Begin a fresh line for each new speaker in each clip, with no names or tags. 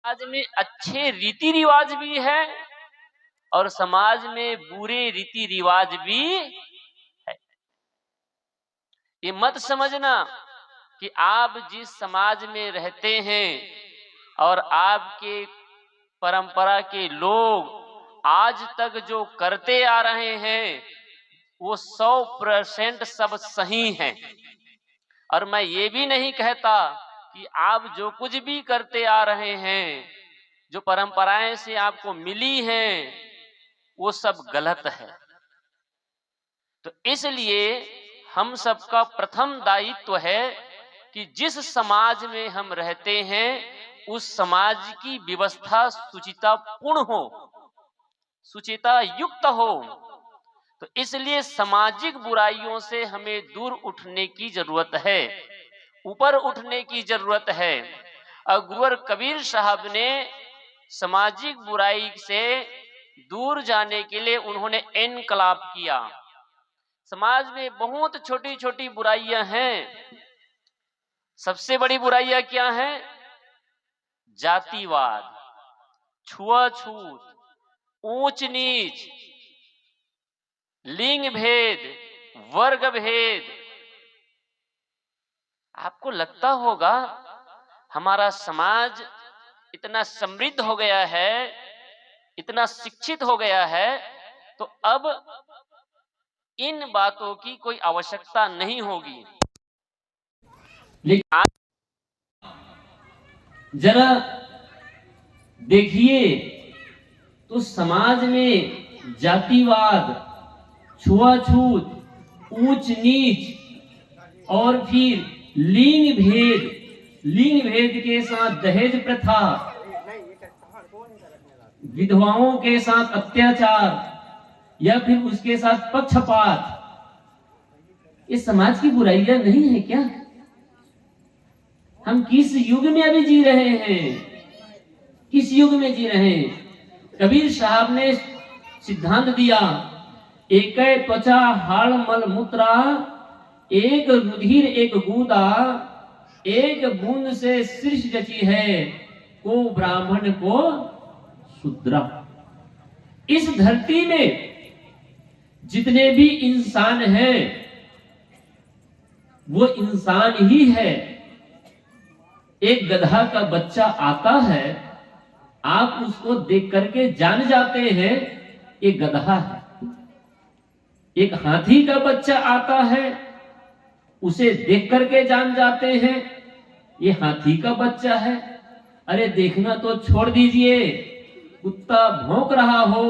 समाज में अच्छे रीति रिवाज भी है और समाज में बुरे रीति रिवाज भी है। ये मत समझना कि आप जिस समाज में रहते हैं और आपके परंपरा के लोग आज तक जो करते आ रहे हैं वो 100% सब सही है। और मैं ये भी नहीं कहता कि आप जो कुछ भी करते आ रहे हैं, जो परंपराएं से आपको मिली हैं, वो सब गलत है। तो इसलिए हम सबका प्रथम दायित्व है कि जिस समाज में हम रहते हैं उस समाज की व्यवस्था सुचितापूर्ण हो, सुचिता युक्त हो। तो इसलिए सामाजिक बुराइयों से हमें दूर उठने की जरूरत है, ऊपर उठने की जरूरत है। और गुरुवर कबीर साहब ने सामाजिक बुराई से दूर जाने के लिए उन्होंने इनकलाब किया। समाज में बहुत छोटी छोटी बुराइयां हैं। सबसे बड़ी बुराइयां क्या हैं? जातिवाद, छुआछूत, ऊंच नीच, लिंग भेद, वर्ग भेद। आपको लगता होगा हमारा समाज इतना समृद्ध हो गया है, इतना शिक्षित हो गया है, तो अब इन बातों की कोई आवश्यकता नहीं होगी। लेकिन आज जरा देखिए तो समाज में जातिवाद, छुआछूत, ऊंच नीच और फिर लिंग भेद के साथ दहेज प्रथा, विधवाओं के साथ अत्याचार या फिर उसके साथ पक्षपात, ये समाज की बुराइयां नहीं है क्या? हम किस युग में अभी जी रहे हैं? किस युग में जी रहे हैं? कबीर साहब ने सिद्धांत दिया, एक त्वचा हाड़ मल मूत्रा, एक रुधिर एक गूदा, एक बूंद से सृष्टि रची है, को ब्राह्मण को शूद्रा। इस धरती में जितने भी इंसान हैं वो इंसान ही है। एक गधा का बच्चा आता है, आप उसको देख करके जान जाते हैं ये गधा है। एक हाथी का बच्चा आता है, उसे देख करके जान जाते हैं ये हाथी का बच्चा है। अरे देखना तो छोड़ दीजिए, कुत्ता भौंक रहा हो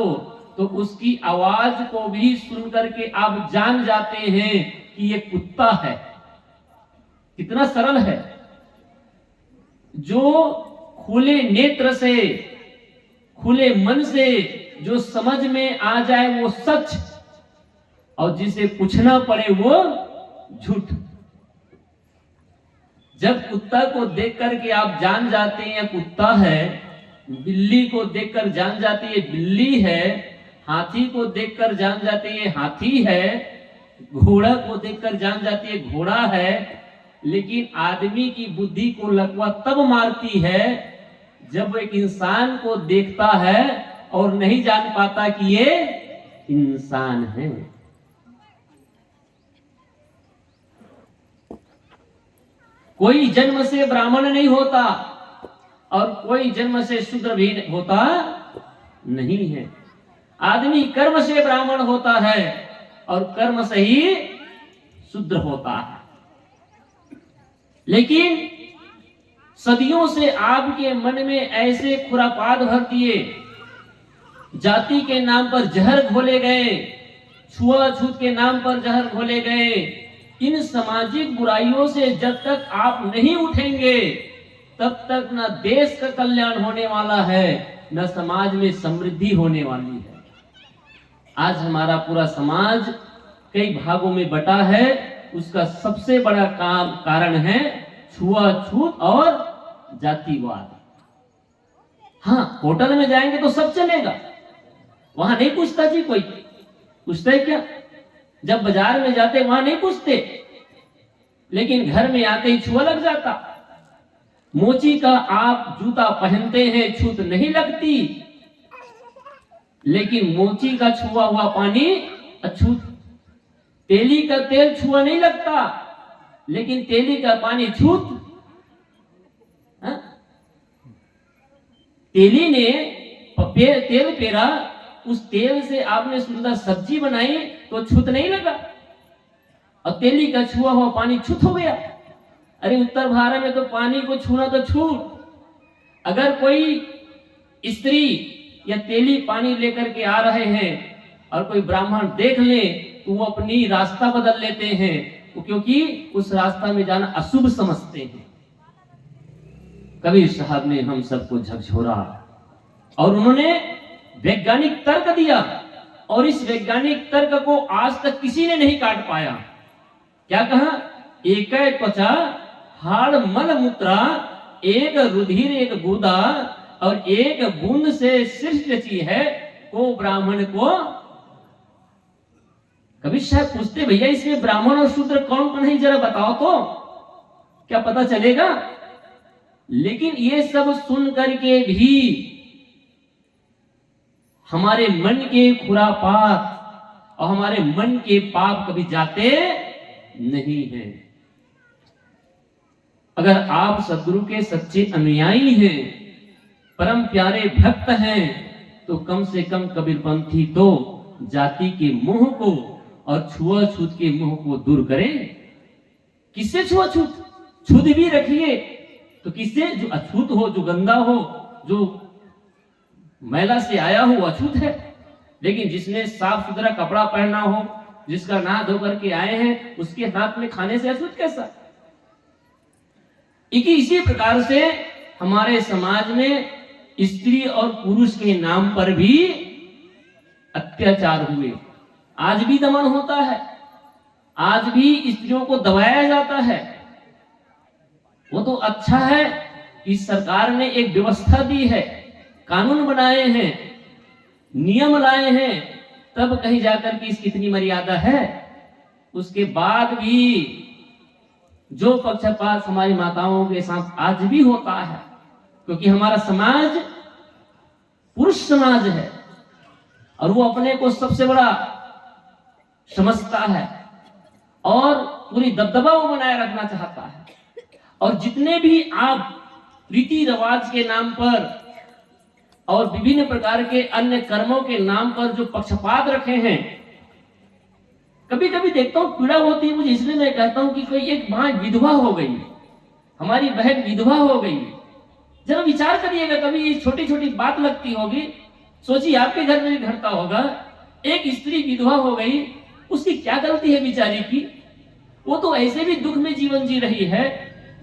तो उसकी आवाज को भी सुन करके आप जान जाते हैं कि ये कुत्ता है। कितना सरल है। जो खुले नेत्र से, खुले मन से जो समझ में आ जाए वो सच, और जिसे पूछना पड़े वो झूठ। जब कुत्ता को देख करके आप जान जाते हैं कुत्ता है, बिल्ली को देखकर जान जाते हैं बिल्ली है, हाथी को देखकर जान जाते हैं हाथी है, घोड़ा को देखकर जान जाती है घोड़ा है। लेकिन आदमी की बुद्धि को लकवा तब मारती है जब एक इंसान को देखता है और नहीं जान पाता कि ये इंसान है। कोई जन्म से ब्राह्मण नहीं होता और कोई जन्म से शूद्र भी होता नहीं है। आदमी कर्म से ब्राह्मण होता है और कर्म से ही शूद्र होता है। लेकिन सदियों से आपके मन में ऐसे खुरापात भर दिए, जाति के नाम पर जहर घोले गए, छुआछूत के नाम पर जहर घोले गए। इन सामाजिक बुराइयों से जब तक आप नहीं उठेंगे तब तक न देश का कल्याण होने वाला है, न समाज में समृद्धि होने वाली है। आज हमारा पूरा समाज कई भागों में बटा है, उसका सबसे बड़ा कारण है छुआछूत और जातिवाद। हाँ, होटल में जाएंगे तो सब चलेगा, वहां नहीं पूछता जी, कोई पूछता है क्या? जब बाजार में जाते वहां नहीं पूछते, लेकिन घर में आते ही छुआ लग जाता।
मोची का आप जूता पहनते हैं, छूत नहीं लगती, लेकिन मोची का छुआ हुआ पानी अछूत। तेली का तेल छुआ नहीं लगता, लेकिन तेली का पानी छूत। तेली ने तेल पेरा, उस तेल से आपने सुंदर सब्जी बनाई तो छूत नहीं लगा, और तेली का छुआ हुआ पानी छूत हो गया। अरे उत्तर भारत में तो पानी को छूना तो छूट। अगर कोई स्त्री या तेली पानी लेकर के आ रहे हैं और कोई ब्राह्मण देख ले तो वो अपनी रास्ता बदल लेते हैं, क्योंकि उस रास्ता में जाना अशुभ समझते हैं। कबीर साहब ने हम सबको झकझोरा और उन्होंने वैज्ञानिक तर्क दिया, और इस वैज्ञानिक तर्क को आज तक किसी ने नहीं काट पाया। क्या कहा? एक त्वचा हाड़ मल मूत्रा, एक रुधिर एक गुदा, और एक बूंद से सृष्टि रची है को ब्राह्मण को। कबीर साहब पूछते, भैया इसमें ब्राह्मण और शूद्र कौन कौन है, जरा बताओ तो क्या पता चलेगा। लेकिन ये सब सुन करके भी हमारे मन के खुरापात और हमारे मन के पाप कभी जाते नहीं हैं। अगर आप सद्गुरु के सच्चे अनुयायी हैं, परम प्यारे भक्त हैं, तो कम से कम कबीरपंथी तो जाति के मोह को और छुआछूत के मोह को दूर करें। किससे छुआछूत? छूत भी रखिए तो किससे? जो अछूत हो, जो गंदा हो, जो मैला से आया हो, वो अछूत है। लेकिन जिसने साफ सुथरा कपड़ा पहना हो, जिसका नहा धो करके आए हैं, उसके हाथ में खाने से अछूत कैसा? इसी प्रकार से हमारे समाज में स्त्री और पुरुष के नाम पर भी अत्याचार हुए। आज भी दमन होता है, आज भी स्त्रियों को दबाया जाता है। वो तो अच्छा है कि सरकार ने एक व्यवस्था दी है, कानून बनाए हैं, नियम लाए हैं, तब कहीं जाकर के इसकी इतनी मर्यादा है। उसके बाद भी जो पक्षपात हमारी माताओं के साथ आज भी होता है, क्योंकि हमारा समाज पुरुष समाज है और वो अपने को सबसे बड़ा समझता है और पूरी दबदबा वो बनाए रखना चाहता है। और जितने भी आप रीति रिवाज के नाम पर और विभिन्न प्रकार के अन्य कर्मों के नाम पर जो पक्षपात रखे हैं, कभी कभी देखता हूं पीड़ा होती है मुझे, इसलिए मैं कहता हूं कि कोई एक मां विधवा हो गई, हमारी बहन विधवा हो गई, जरा विचार करिएगा। कभी ये छोटी छोटी बात लगती होगी, सोचिए आपके घर में भी घटता होगा। एक स्त्री विधवा हो गई, उसकी क्या गलती है बेचारी की? वो तो ऐसे भी दुख में जीवन जी रही है,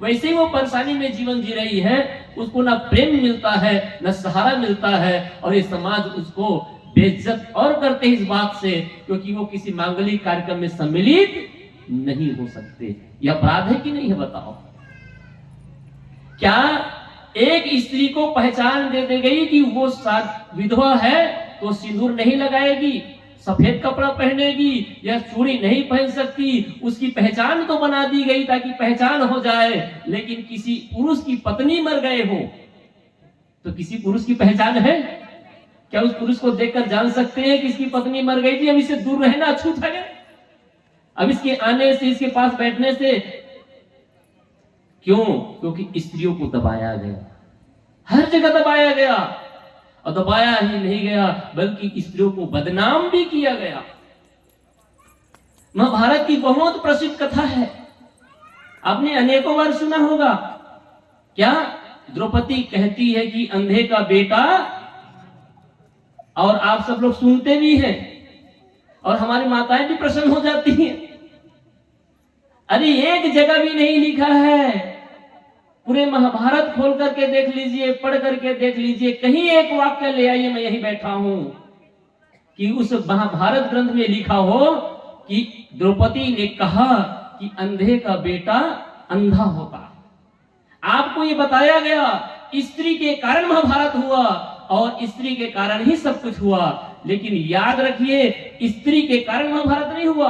वैसे ही वो परेशानी में जीवन जी रही है। उसको ना प्रेम मिलता है, ना सहारा मिलता है, और ये समाज उसको बेइज्जत और करते हैं इस बात से, क्योंकि वो किसी मांगलिक कार्यक्रम में सम्मिलित नहीं हो सकते। यह अपराध है कि नहीं है बताओ? क्या एक स्त्री को पहचान दे दी गई कि वो विधवा है तो सिंदूर नहीं लगाएगी, सफेद कपड़ा पहनेगी या चूड़ी नहीं पहन सकती, उसकी पहचान तो बना दी गई ताकि पहचान हो जाए। लेकिन किसी पुरुष की पत्नी मर गए हो तो किसी पुरुष की पहचान है क्या? उस पुरुष को देखकर जान सकते हैं कि इसकी पत्नी मर गई थी, अब इससे दूर रहना अछूत है। अब इसके आने से, इसके पास बैठने से क्यों? क्योंकि स्त्रियों को दबाया गया, हर जगह दबाया गया, और दबाया ही नहीं गया बल्कि स्त्रियों को बदनाम भी किया गया। महाभारत की बहुत प्रसिद्ध कथा है, आपने अनेकों बार सुना होगा। क्या? द्रौपदी कहती है कि अंधे का बेटा, और आप सब लोग सुनते भी हैं और हमारी माताएं भी प्रसन्न हो जाती हैं। अरे एक जगह भी नहीं लिखा है, पूरे महाभारत खोल करके देख लीजिए, पढ़ करके देख लीजिए, कहीं एक वाक्य ले आइए, मैं यही बैठा हूं, कि उस महाभारत ग्रंथ में लिखा हो कि द्रौपदी ने कहा कि अंधे का बेटा अंधा होता। आपको ये बताया गया स्त्री के कारण महाभारत हुआ और स्त्री के कारण ही सब कुछ हुआ। लेकिन याद रखिए, स्त्री के कारण महाभारत नहीं हुआ।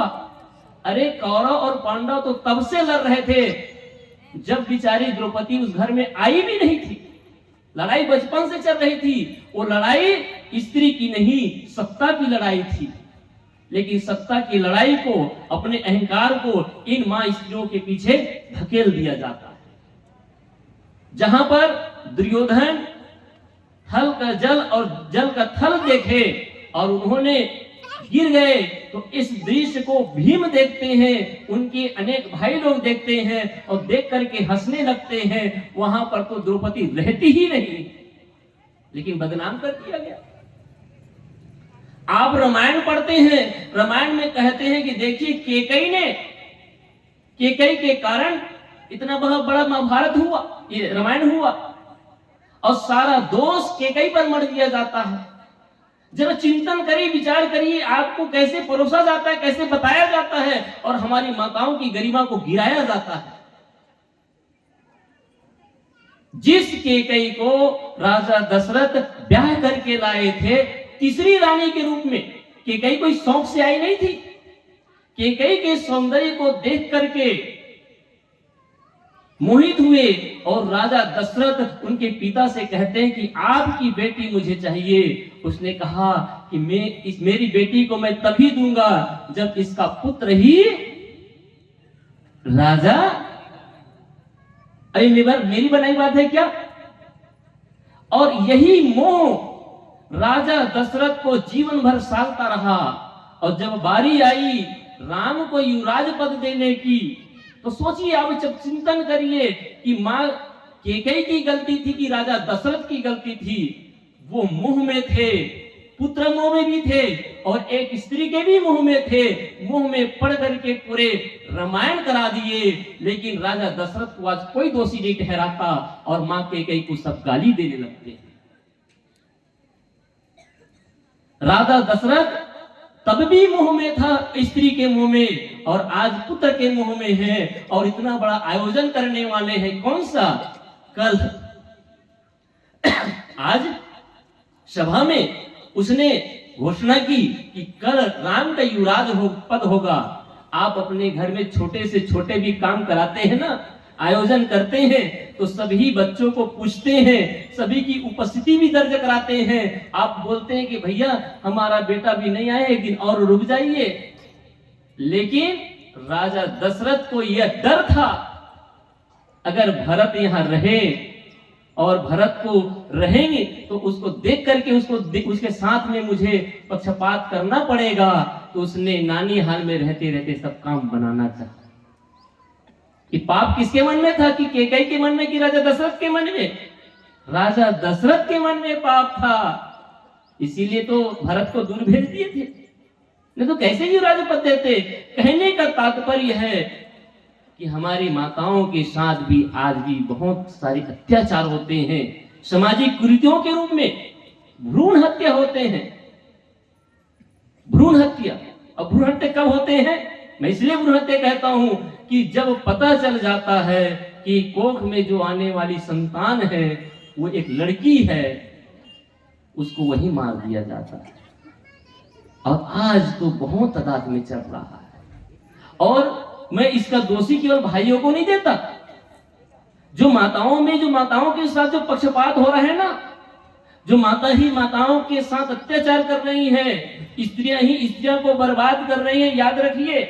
अरे कौरव और पांडव तो तब से लड़ रहे थे जब बिचारी द्रौपदी उस घर में आई भी नहीं थी, लड़ाई बचपन से चल रही थी, वो लड़ाई स्त्री की नहीं, सत्ता की लड़ाई थी। लेकिन सत्ता की लड़ाई को, अपने अहंकार को इन मां स्त्रियों के पीछे धकेल दिया जाता है। जहां पर दुर्योधन थल का जल और जल का थल देखे और उन्होंने गिर गए, तो इस दृश्य को भीम देखते हैं, उनके अनेक भाई लोग देखते हैं और देख करके हंसने लगते हैं। वहां पर तो द्रौपदी रहती ही नहीं, लेकिन बदनाम कर दिया गया। आप रामायण पढ़ते हैं, रामायण में कहते हैं कि देखिए केकई के कारण इतना बहुत बड़ा महाभारत हुआ, ये रामायण हुआ, और सारा दोष केकई पर मढ़ दिया जाता है। जरा चिंतन करिए, विचार करिए, आपको कैसे परोसा जाता है, कैसे बताया जाता है और हमारी माताओं की गरिमा को गिराया जाता है। जिस केकई को राजा दशरथ ब्याह करके लाए थे तीसरी रानी के रूप में, केकई कोई शौक से आई नहीं थी। केकई के सौंदर्य को देख करके मोहित हुए और राजा दशरथ उनके पिता से कहते हैं कि आपकी बेटी मुझे चाहिए। उसने कहा कि मेरी बेटी को मैं तभी दूंगा जब इसका पुत्र ही राजा। अरे मेरी बनाई बात है क्या? और यही मोह राजा दशरथ को जीवन भर सालता रहा, और जब बारी आई राम को युवराज पद देने की, तो सोचिए, आप जब चिंतन करिए कि मां केकई की गलती थी कि राजा दशरथ की गलती थी। वो मुंह में थे, पुत्र मुंह में भी थे और एक स्त्री के भी मुंह में थे। मुंह में पढ़ करके पूरे रामायण करा दिए, लेकिन राजा दशरथ को आज कोई दोषी नहीं ठहराता और मां केकई को सब गाली देने लगते। राजा दशरथ तब भी मुंह में था, स्त्री के मुंह में, और आज पुत्र के मुंह में है। और इतना बड़ा आयोजन करने वाले हैं, कौन सा? कल आज सभा में उसने घोषणा की कि कल राम का युवराज पद होगा। आप अपने घर में छोटे से छोटे भी काम कराते हैं ना, आयोजन करते हैं, तो सभी बच्चों को पूछते हैं, सभी की उपस्थिति भी दर्ज कराते हैं। आप बोलते हैं कि भैया हमारा बेटा भी नहीं आया, एक दिन और रुक जाइए। लेकिन राजा दशरथ को यह डर था, अगर भरत यहां रहे और भरत को रहेंगे तो उसको देख करके उसके साथ में मुझे पक्षपात करना पड़ेगा। तो उसने नानी हाल में रहते रहते सब काम बनाना चाहा। कि पाप किसके मन में था? कि केकई के मन में कि राजा दशरथ के मन में? राजा दशरथ के मन में पाप था, इसीलिए तो भरत को दूर भेज दिए थे, नहीं तो कैसे युवराज पद देते। कहने का तात्पर्य है कि हमारी माताओं के साथ भी आज भी बहुत सारे अत्याचार होते हैं, सामाजिक कुरीतियों के रूप में भ्रूण हत्या होते हैं। भ्रूण हत्या, और भ्रूण हत्या कब होते हैं? मैं इसलिए भ्रूण हत्या कहता हूं कि जब पता चल जाता है कि कोख में जो आने वाली संतान है वो एक लड़की है, उसको वही मार दिया जाता है। और आज तो बहुत तादाद में चल रहा है। और मैं इसका दोषी केवल भाइयों को नहीं देता, जो माताओं के साथ जो पक्षपात हो रहा है ना, जो माताओं के साथ अत्याचार कर रही हैं, स्त्रियां को बर्बाद कर रही हैं। याद रखिए,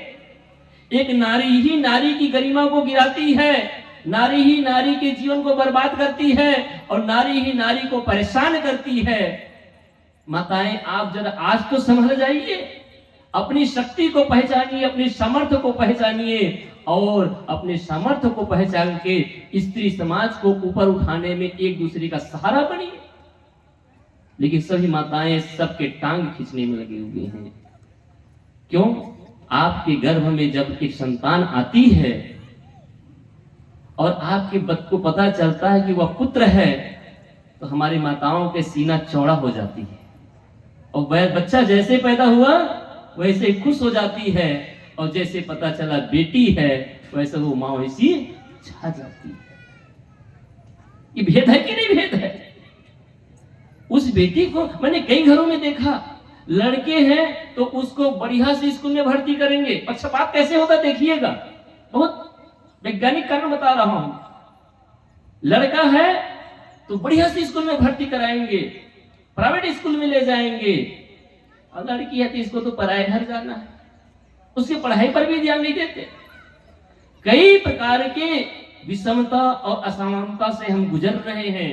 एक नारी ही नारी की गरिमा को गिराती है, नारी ही नारी के जीवन को बर्बाद करती है, और नारी ही नारी को परेशान करती है। माताएं, आप जरा आज तो समझ जाइए, अपनी शक्ति को पहचानिए, अपनी सामर्थ्य को पहचानिए, और अपने सामर्थ्य को पहचान के स्त्री समाज को ऊपर उठाने में एक दूसरे का सहारा बनिए। लेकिन सभी माताएं सबके टांग खींचने में लगे हुए हैं। क्यों? आपके गर्भ में जब एक संतान आती है और आपके बच्चे को पता चलता है कि वह पुत्र है, तो हमारी माताओं के सीना चौड़ा हो जाती है, और बच्चा जैसे पैदा हुआ वैसे खुश हो जाती है, और जैसे पता चला बेटी है वैसे वो माँ वैसी छा जाती है। ये भेद है कि नहीं भेद है? उस बेटी को मैंने कई घरों में देखा, लड़के हैं तो उसको बढ़िया से स्कूल में भर्ती करेंगे। पक्षपात कैसे होता देखिएगा, बहुत वैज्ञानिक कारण बता रहा हूं। लड़का है तो बढ़िया से स्कूल में भर्ती कराएंगे, प्राइवेट स्कूल में ले जाएंगे, और लड़की है तो इसको तो पराए घर जाना है, उसकी पढ़ाई पर भी ध्यान नहीं देते। कई प्रकार के विषमता और असमानता से हम गुजर रहे हैं,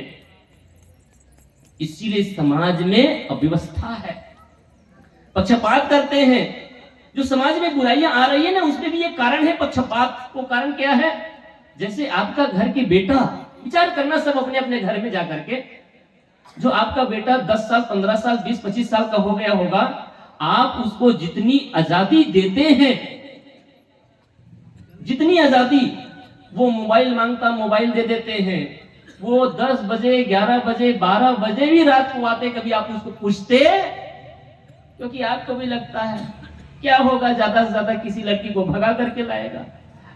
इसीलिए समाज में अव्यवस्था है, पक्षपात करते हैं। जो समाज में बुराइयां आ रही है ना, उसमें भी एक कारण है पक्षपात। को कारण क्या है? जैसे आपका घर के बेटा, विचार करना सब अपने अपने घर में जाकर के, जो आपका बेटा 10 साल 15 साल 20-25 साल का हो गया होगा, आप उसको जितनी आजादी देते हैं, जितनी आजादी, वो मोबाइल मांगता मोबाइल दे देते हैं। वो 10 बजे 11 बजे 12 बजे भी रात को आते, कभी आप उसको पूछते? क्योंकि आपको भी लगता है क्या होगा, ज्यादा से ज्यादा किसी लड़की को भगा करके लाएगा।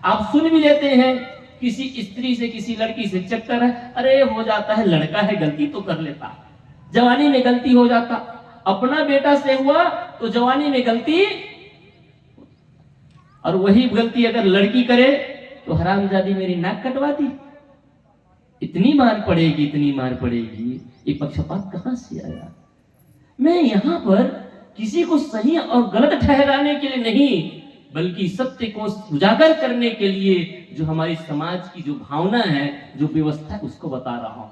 आप सुन भी लेते हैं किसी स्त्री से किसी लड़की से चक्कर है, अरे हो जाता है, लड़का है गलती तो कर लेता, जवानी में गलती हो जाता। अपना बेटा से हुआ तो जवानी में गलती, और वही गलती अगर लड़की करे तो हरामजादी मेरी नाक कटवा दी, इतनी मार पड़ेगी, इतनी मार पड़ेगी। ये पक्षपात कहां से आया? मैं यहां पर किसी को सही और गलत ठहराने के लिए नहीं, बल्कि सत्य को उजागर करने के लिए जो हमारी समाज की जो भावना है, जो व्यवस्था है, उसको बता रहा हूं।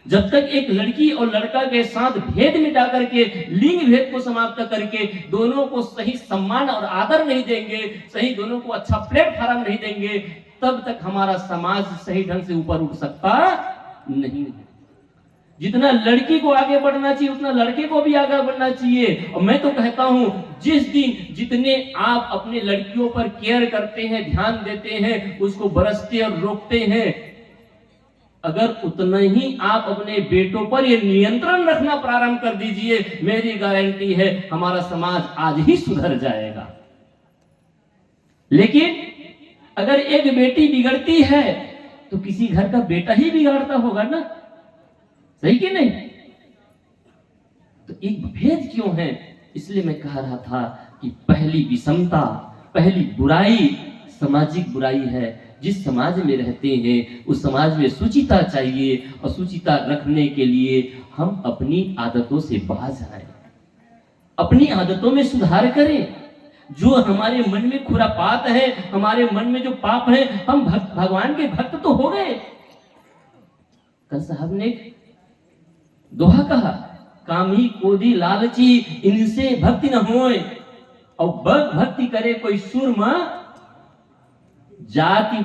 जब तक एक लड़की और लड़का के साथ भेद मिटा करके, लिंग भेद को समाप्त करके, दोनों को सही सम्मान और आदर नहीं देंगे, सही दोनों को अच्छा प्लेटफॉर्म नहीं देंगे, तब तक हमारा समाज सही ढंग से ऊपर उठ सकता नहीं है। जितना लड़की को आगे बढ़ना चाहिए, उतना लड़के को भी आगे बढ़ना चाहिए। और मैं तो कहता हूं, जिस दिन जितने आप अपने लड़कियों पर केयर करते हैं, ध्यान देते हैं, उसको बरसते और रोकते हैं, अगर उतना ही आप अपने बेटों पर ये नियंत्रण रखना प्रारंभ कर दीजिए, मेरी गारंटी है हमारा समाज आज ही सुधर जाएगा। लेकिन अगर एक बेटी बिगड़ती है तो किसी घर का बेटा ही बिगाड़ता होगा ना, सही कि नहीं? तो एक भेद क्यों है? इसलिए मैं कह रहा था कि पहली विषमता, पहली बुराई सामाजिक बुराई है। जिस समाज में रहते हैं उस समाज में शुचिता चाहिए, और शुचिता रखने के लिए हम अपनी आदतों से बाज आए, अपनी आदतों में सुधार करें। जो हमारे मन में खुरापात है, हमारे मन में जो पाप है, हम भगवान के भक्त तो हो गए। कल साहब ने दोहा कहा, कामी कोदी लालची इनसे भक्ति न होए, और भक्ति करे कोई सुरमा, जाति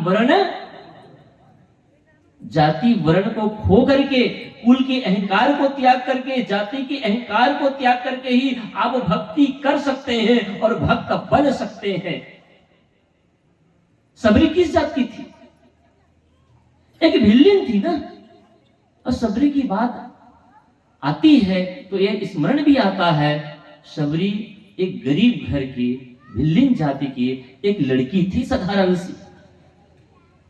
वर्ण को खो करके, कुल के अहंकार को त्याग करके, जाति के अहंकार को त्याग करके ही आप भक्ति कर सकते हैं और भक्त बन सकते हैं। सबरी किस जात की थी? एक भिल्लिन थी ना। और सबरी की बात आती है तो यह स्मरण भी आता है, सबरी एक गरीब घर की भिल्लिन जाति की एक लड़की थी, साधारण सी।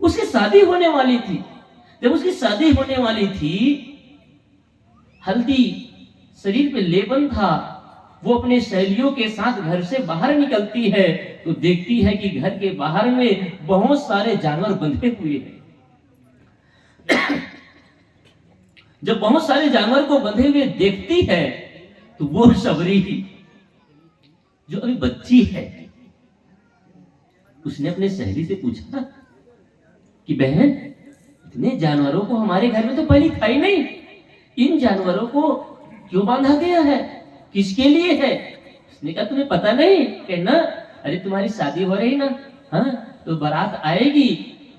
उसकी शादी होने वाली थी। जब उसकी शादी होने वाली थी, हल्दी शरीर पे लेपन था, वो अपने सहेलियों के साथ घर से बाहर निकलती है तो देखती है कि घर के बाहर में बहुत सारे जानवर बंधे हुए हैं। जब बहुत सारे जानवर को बंधे हुए देखती है तो वो सबरी जो अभी बच्ची है, उसने अपने सहेली से पूछा कि बहन, इतने जानवरों को हमारे घर में तो पहले था ही नहीं, इन जानवरों को क्यों बांधा गया है, किसके लिए है? उसने कहा तुम्हें पता नहीं? कहना अरे तुम्हारी शादी हो रही ना, हाँ, तो बारात आएगी,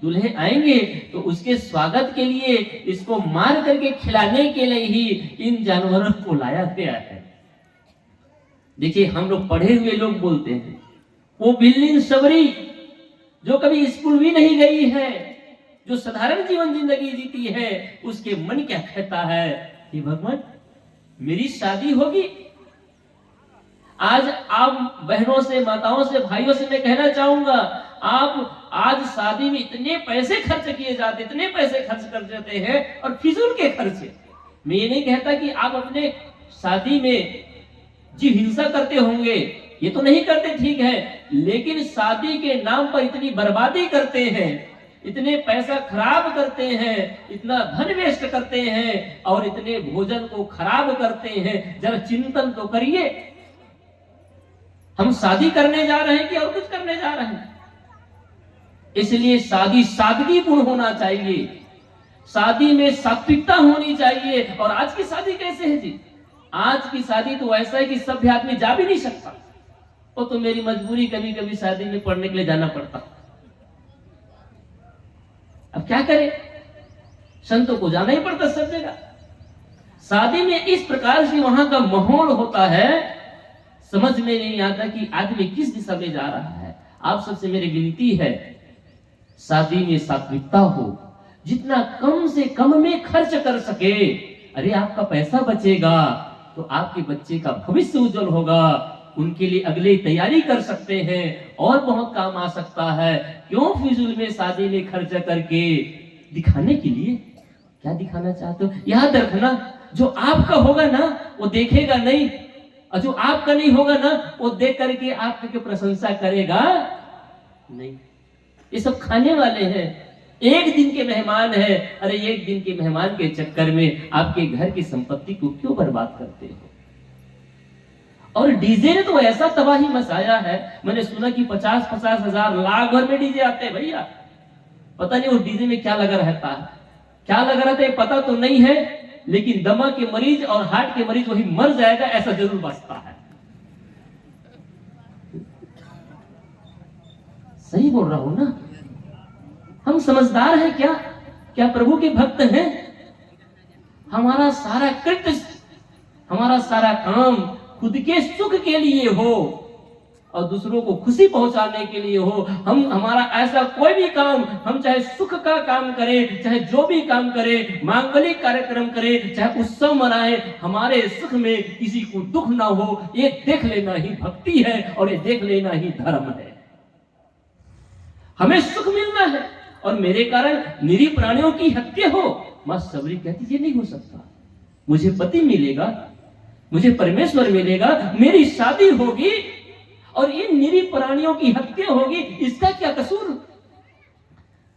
दूल्हे आएंगे, तो उसके स्वागत के लिए इसको मार करके खिलाने के लिए ही इन जानवरों को लाया गया है। देखिए, हम लोग पढ़े हुए लोग बोलते हैं, वो बिल्लिंग सबरी जो कभी स्कूल भी नहीं गई है, जो साधारण जीवन जिंदगी जीती है, उसके मन क्या कहता है कि भगवान मेरी शादी होगी। आज आप बहनों से, माताओं से, भाइयों से मैं कहना चाहूंगा, आप आज शादी में इतने पैसे खर्च किए जाते, इतने पैसे खर्च कर देते हैं, और फिजूल के खर्चे। मैं ये नहीं कहता कि आप अपने शादी में जीव हिंसा करते होंगे, ये तो नहीं करते, ठीक है, लेकिन शादी के नाम पर इतनी बर्बादी करते हैं इतने पैसा खराब करते हैं, इतना धन वेस्ट करते हैं और इतने भोजन को खराब करते हैं। जरा चिंतन तो करिए, हम शादी करने जा रहे हैं कि और कुछ करने जा रहे हैं? इसलिए शादी सादगीपूर्ण होना चाहिए, शादी में सात्विकता होनी चाहिए। और आज की शादी कैसे है जी? आज की शादी तो ऐसा है कि सभ्य आदमी जा भी नहीं सकता। वो तो मेरी मजबूरी, कभी कभी शादी में पढ़ने के लिए जाना पड़ता, अब क्या करें, संतों को जाना ही पड़ता सब जगह। शादी में इस प्रकार से वहां का माहौल होता है, समझ में नहीं आता कि आदमी किस दिशा में जा रहा है। आप सबसे मेरी विनती है, शादी में सात्विकता हो, जितना कम से कम में खर्च कर सके। अरे आपका पैसा बचेगा तो आपके बच्चे का भविष्य उज्जवल होगा, उनके लिए अगले तैयारी कर सकते हैं और बहुत काम आ सकता है। क्यों फिजूल में शादी में खर्च करके दिखाने के लिए? क्या दिखाना चाहते हो? याद रखना, जो आपका होगा ना वो देखेगा नहीं, और जो आपका नहीं होगा ना वो देख करके आपकी प्रशंसा करेगा नहीं। ये सब खाने वाले हैं, एक दिन के मेहमान हैं। अरे एक दिन के मेहमान के चक्कर में आपके घर की संपत्ति को क्यों बर्बाद करते हो? और डीजे ने तो ऐसा तबाही मचाया है, मैंने सुना कि 50-50 हजार लाख भर में डीजे आते हैं भैया। पता नहीं उस डीजे में क्या लगा रहता है, क्या लगा रहता है पता तो नहीं है, लेकिन दमा के मरीज और हार्ट के मरीज वही मर जाएगा ऐसा जरूर बचता है। सही बोल रहा हूं ना? हम समझदार हैं क्या? क्या प्रभु के भक्त हैं? हमारा सारा कृत्य, हमारा सारा काम खुद के सुख के लिए हो और दूसरों को खुशी पहुंचाने के लिए हो। हमारा ऐसा कोई भी काम, हम चाहे सुख का काम करें, चाहे जो भी काम करें, मांगलिक कार्यक्रम करें, चाहे उत्सव मनाएं, हमारे सुख में किसी को दुख ना हो, ये देख लेना ही भक्ति है और ये देख लेना ही धर्म है। हमें सुख मिलना है और मेरे कारण निरीह प्राणियों की हत्या हो। मां सबरी कहती ये नहीं हो सकता, मुझे पति मिलेगा, मुझे परमेश्वर मिलेगा, मेरी शादी होगी और इन निरीह प्राणियों की हत्या होगी, इसका क्या कसूर?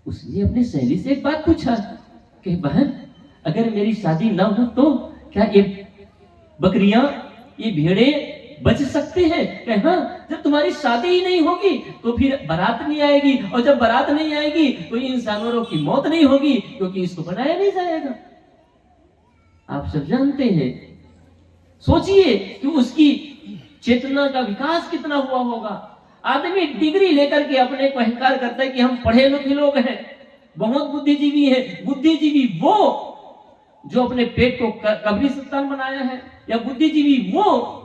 उसने अपनी सहेली से एक बात पूछा कि बहन अगर मेरी शादी ना हो तो क्या ये बकरियां, ये भेड़े बच सकते हैं? कि हाँ, जब तुम्हारी शादी ही नहीं होगी तो फिर बारात नहीं आएगी, और जब बारात नहीं आएगी तो इन जानवरों की मौत नहीं होगी, क्योंकि इसको बनाया नहीं जाएगा। आप सब जानते हैं, सोचिए कि उसकी चेतना का विकास कितना हुआ होगा। आदमी डिग्री लेकर के अपने को अहंकार करता है कि हम पढ़े लिखे लोग हैं, बहुत बुद्धिजीवी हैं। बुद्धिजीवी वो जो अपने पेट को कब्रिस्तान बनाया है, या बुद्धिजीवी वो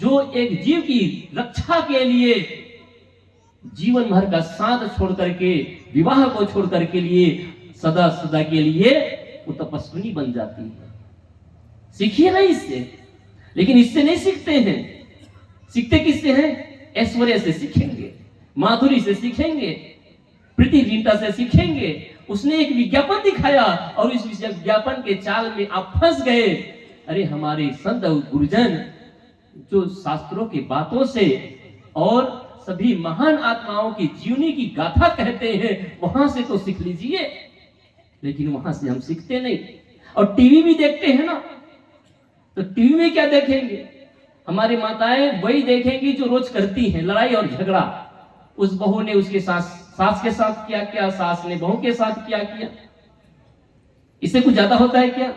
जो एक जीव की रक्षा के लिए जीवन भर का साथ छोड़ करके, विवाह को छोड़ करके लिए सदा सदा के लिए वो तपस्विनी बन जाती है। सीखिए ना इससे, लेकिन इससे नहीं सीखते हैं। सीखते किससे हैं? ऐश्वर्य से सीखेंगे, माधुरी से सीखेंगे, प्रतिदिनता से सीखेंगे। उसने एक विज्ञापन दिखाया और इस विज्ञापन के चाल में आप फंस गए। अरे हमारे संत गुरुजन जो शास्त्रों की बातों से और सभी महान आत्माओं की जीवनी की गाथा कहते हैं, वहां से तो सीख लीजिए, लेकिन वहां से हम सीखते नहीं। और टीवी भी देखते हैं ना, तो टीवी में क्या देखेंगे? हमारी माताएं वही देखेंगी जो रोज करती हैं, लड़ाई और झगड़ा। उस बहू ने उसके सास के साथ किया क्या, सास ने बहू के साथ किया। इससे कुछ ज्यादा होता है क्या?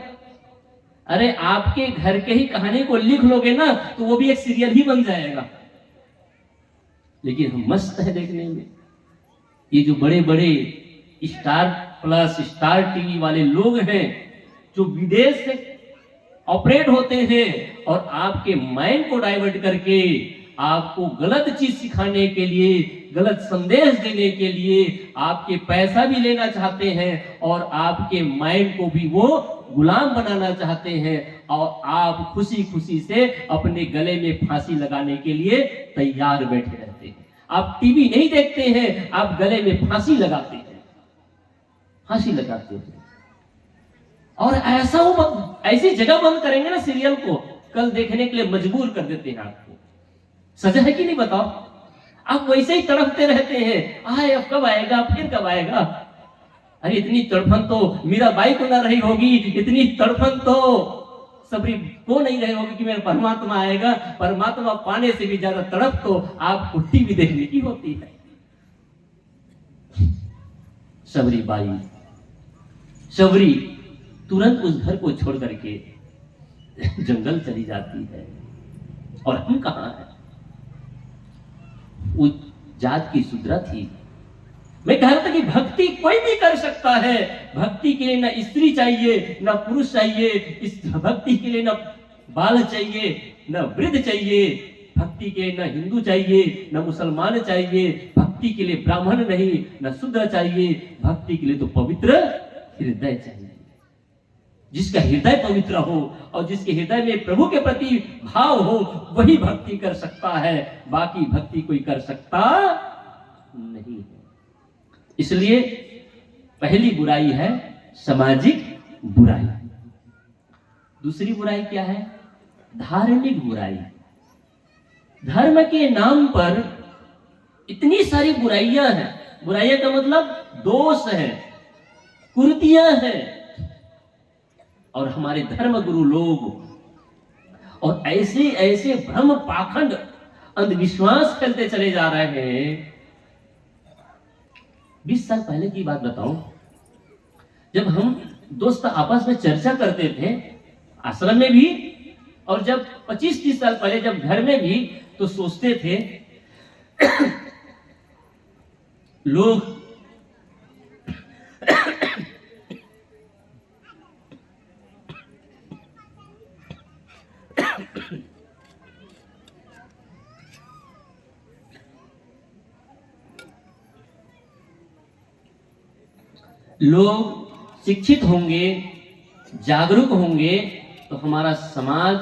अरे आपके घर के ही कहानी को लिख लोगे ना तो वो भी एक सीरियल ही बन जाएगा। लेकिन हम मस्त है देखने में। ये जो बड़े बड़े स्टार प्लस, स्टार टीवी वाले लोग हैं जो विदेश से ऑपरेट होते हैं और आपके माइंड को डाइवर्ट करके आपको गलत चीज सिखाने के लिए, गलत संदेश देने के लिए आपके पैसा भी लेना चाहते हैं और आपके माइंड को भी वो गुलाम बनाना चाहते हैं, और आप खुशी खुशी से अपने गले में फांसी लगाने के लिए तैयार बैठे रहते हैं। आप टीवी नहीं देखते हैं, आप गले में फांसी लगाते हैं, फांसी लगाते हैं। और ऐसा वो ऐसी जगह बंद करेंगे ना सीरियल को, कल देखने के लिए मजबूर कर देते हैं आपको। सजा है कि नहीं बताओ? आप वैसे ही तड़पते रहते हैं, आए अब कब आएगा, फिर कब आएगा। अरे इतनी तड़फन तो मीराबाई को ना रही होगी, इतनी तड़फन तो सबरी को नहीं रही होगी कि मेरा परमात्मा आएगा। परमात्मा पाने से भी ज्यादा तड़प तो आपको टीवी देखने की होती है। सबरी बाई, सबरी तुरंत उस घर को छोड़ करके जंगल चली जाती है। और हम कहां हैं? उस जात की शूद्रा थी। मैं कह रहा था कि भक्ति कोई भी कर सकता है। भक्ति के लिए ना स्त्री चाहिए, ना पुरुष चाहिए। इस भक्ति के लिए ना बाल चाहिए, ना वृद्ध चाहिए। भक्ति के लिए ना हिंदू चाहिए, ना मुसलमान चाहिए। भक्ति के लिए ब्राह्मण नहीं, ना शूद्र चाहिए। भक्ति के लिए तो पवित्र हृदय चाहिए। जिसका हृदय पवित्र हो और जिसके हृदय में प्रभु के प्रति भाव हो, वही भक्ति कर सकता है। बाकी भक्ति कोई कर सकता नहीं है। इसलिए पहली बुराई है सामाजिक बुराई। दूसरी बुराई क्या है? धार्मिक बुराई। धर्म के नाम पर इतनी सारी बुराइयां हैं। बुराइयां का मतलब दोष है, कुरीतियां हैं। और हमारे धर्म गुरु लोग और ऐसे ऐसे भ्रम, पाखंड, अंधविश्वास फैलते चले जा रहे हैं। 20 साल पहले की बात बताऊं, जब हम दोस्त आपस में चर्चा करते थे आश्रम में भी, और जब 25-30 साल पहले जब घर में भी, तो सोचते थे लोग लोग शिक्षित होंगे, जागरूक होंगे, तो हमारा समाज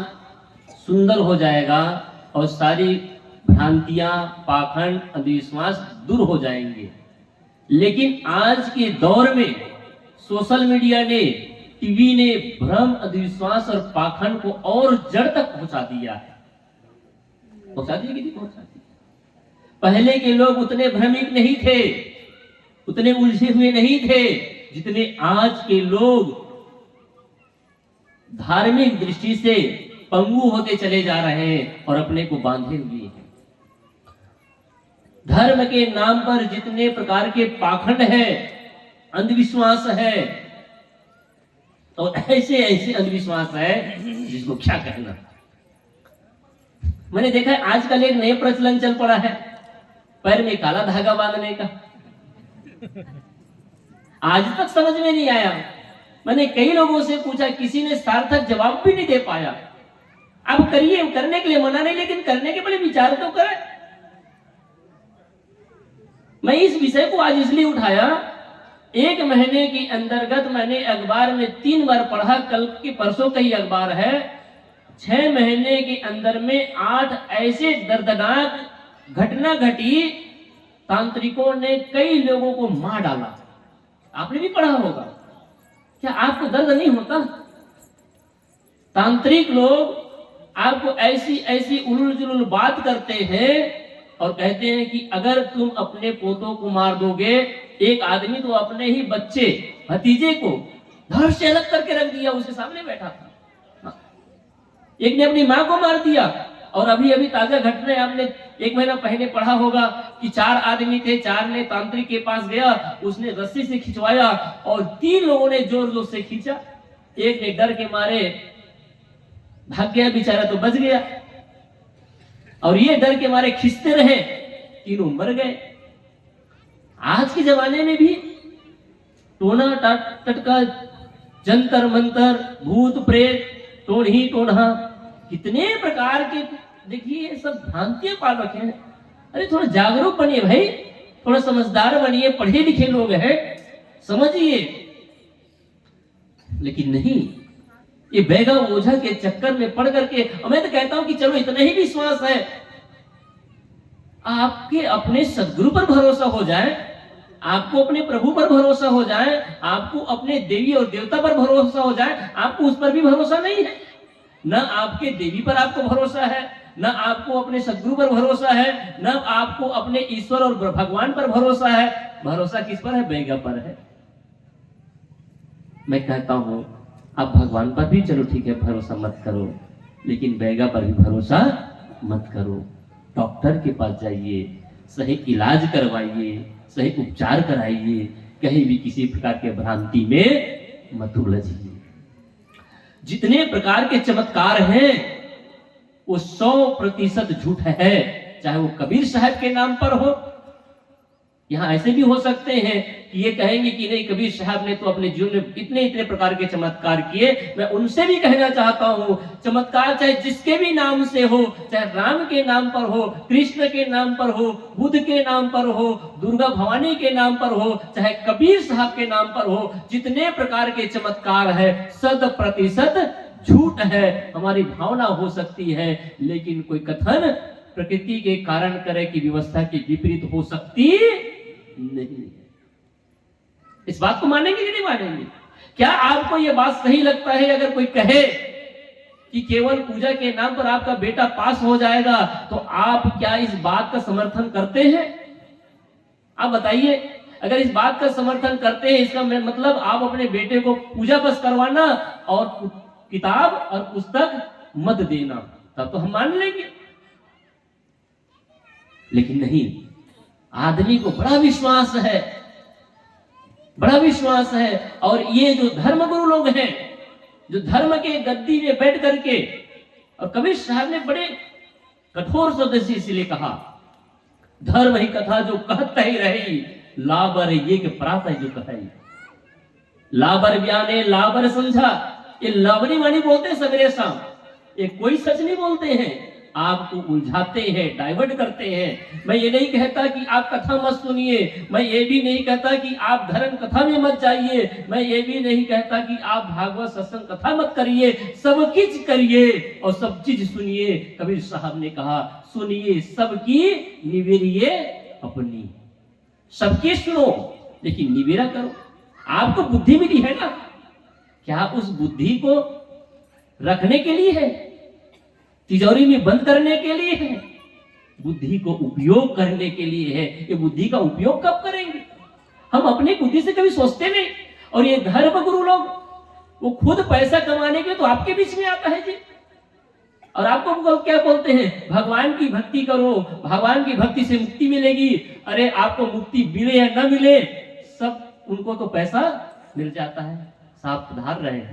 सुंदर हो जाएगा और सारी भ्रांतियां, पाखंड, अंधविश्वास दूर हो जाएंगे। लेकिन आज के दौर में सोशल मीडिया ने, टीवी ने भ्रम, अंधविश्वास और पाखंड को और जड़ तक पहुंचा दिया है। पहुंचा दिया कि नहीं पहुंचा दिया? पहले के लोग उतने भ्रमिक नहीं थे, उतने उलझे हुए नहीं थे जितने आज के लोग धार्मिक दृष्टि से पंगु होते चले जा रहे हैं और अपने को बांधे हुए हैं। धर्म के नाम पर जितने प्रकार के पाखंड है, अंधविश्वास है, और ऐसे ऐसे अंधविश्वास है जिसको क्या कहना। मैंने देखा है आजकल एक नया प्रचलन चल पड़ा है, पैर में काला धागा बांधने का। आज तक समझ में नहीं आया। मैंने कई लोगों से पूछा, किसी ने सार्थक जवाब भी नहीं दे पाया। अब करिए, करने के लिए मना नहीं, लेकिन करने के पहले विचार तो करें। मैं इस विषय को आज इसलिए उठाया, 1 महीने के अंतर्गत मैंने अखबार में 3 बार पढ़ा, कल के परसों का ही अखबार है। 6 महीने के अंदर में 8 ऐसे दर्दनाक घटना घटी, तांत्रिकों ने कई लोगों को मार डाला। आपने भी पढ़ा होगा। क्या आपको दर्द नहीं होता? तांत्रिक लोग आपको ऐसी ऐसी उलूल जुलूल बात करते हैं और कहते हैं कि अगर तुम अपने पोतों को मार दोगे, एक आदमी तो अपने ही बच्चे, भतीजे को धड़ से अलग करके रख दिया, उसके सामने बैठा था। एक ने अपनी मां को मार दिया। और अभी अभी ताजा घटना आपने 1 महीना पहले पढ़ा होगा कि 4 आदमी थे, 4 ने तांत्रिक के पास गया, उसने रस्सी से खिंचवाया और 3 लोगों ने जोर जोर से खींचा। एक ने डर के मारे भाग गया, बेचारा तो बच गया, और ये डर के मारे खींचते रहे, तीनों मर गए। आज के जमाने में भी टोना टटका, जंतर मंतर, भूत प्रेत, टोढ़ी टोढ़ा, कितने प्रकार के, देखिए सब भ्रांतियां पाल रखे हैं। अरे थोड़ा जागरूक बनिए भाई, थोड़ा समझदार बनिए, पढ़े लिखे लोग हैं, समझिए। लेकिन नहीं, ये बैगा ओझा के चक्कर में पड़ करके, मैं तो कहता हूं कि चलो इतना ही विश्वास है, आपके अपने सदगुरु पर भरोसा हो जाए, आपको अपने प्रभु पर भरोसा हो जाए, आपको अपने देवी और देवता पर भरोसा हो जाए। आपको उस पर भी भरोसा नहीं है, न आपके देवी पर आपको भरोसा है, न आपको अपने सदगुरु पर भरोसा है, न आपको अपने ईश्वर और भगवान पर भरोसा है। भरोसा किस पर है? बैगा पर है। मैं कहता हूं आप भगवान पर भी चलो ठीक है भरोसा मत करो, लेकिन बैगा पर भी भरोसा मत करो। डॉक्टर के पास जाइए, सही इलाज करवाइए, सही उपचार कराइए, कहीं भी किसी प्रकार के भ्रांति में मत उलझिए। जितने प्रकार के चमत्कार हैं वो 100% झूठ है, चाहे वो कबीर साहब के नाम पर हो। यहाँ ऐसे भी हो सकते हैं कि ये कहेंगे कि नहीं कबीर साहब ने तो अपने जीवन में इतने प्रकार के चमत्कार किए। मैं उनसे भी कहना चाहता हूँ चमत्कार चाहे जिसके भी नाम से हो, चाहे राम के नाम पर हो, कृष्ण के नाम पर हो, बुद्ध के नाम पर हो, दुर्गा भवानी के नाम पर हो, चाहे कबीर साहब के नाम पर हो, जितने प्रकार के चमत्कार है 100% झूठ है। हमारी भावना हो सकती है, लेकिन कोई कथन प्रकृति के कारण करे की व्यवस्था के विपरीत हो सकती नहीं। इस बात को मानेंगे कि नहीं मानेंगे? क्या आपको यह बात सही लगता है अगर कोई कहे कि केवल पूजा के नाम पर आपका बेटा पास हो जाएगा, तो आप क्या इस बात का समर्थन करते हैं? आप बताइए, अगर इस बात का समर्थन करते हैं इसका मतलब आप अपने बेटे को पूजा बस करवाना और किताब और पुस्तक मत देना, तब तो हम मान लेंगे। लेकिन नहीं, आदमी को बड़ा विश्वास है, बड़ा विश्वास है। और ये जो धर्मगुरु लोग हैं, जो धर्म के गद्दी में बैठ करके, और कबीर साहब ने बड़े कठोर शब्द से इसलिए कहा, धर्म ही कथा जो कहत ही रही, लाबर ये के प्रात जो कथई। लाबर ब्याने लाबर समझा, ये लाबरी वाणी बोलते हैं सवेरे शाम, ये कोई सच नहीं बोलते हैं, आपको उलझाते हैं, डाइवर्ट करते हैं। मैं ये नहीं कहता कि आप कथा मत सुनिए, मैं ये भी नहीं कहता कि आप धर्म कथा में मत जाइए, मैं ये भी नहीं कहता कि आप भागवत सत्संग कथा मत करिए, सब चीज करिए और सब चीज सुनिए। कबीर साहब ने कहा सुनिए सबकी निवेरिए अपनी, सबकी सुनो लेकिन निवेरा करो। आपको बुद्धि मिली है ना, क्या उस बुद्धि को रखने के लिए है, तिजोरी में बंद करने के लिए है? बुद्धि को उपयोग करने के लिए है। ये बुद्धि का उपयोग कब करेंगे? हम अपनी बुद्धि से कभी सोचते नहीं। और ये धर्म गुरु लोग वो खुद पैसा कमाने के तो आपके बीच में आता है जी, और आपको क्या बोलते हैं भगवान की भक्ति करो, भगवान की भक्ति से मुक्ति मिलेगी। अरे आपको मुक्ति मिले या न मिले, सब उनको तो पैसा मिल जाता है, साफ सुधार रहे हैं।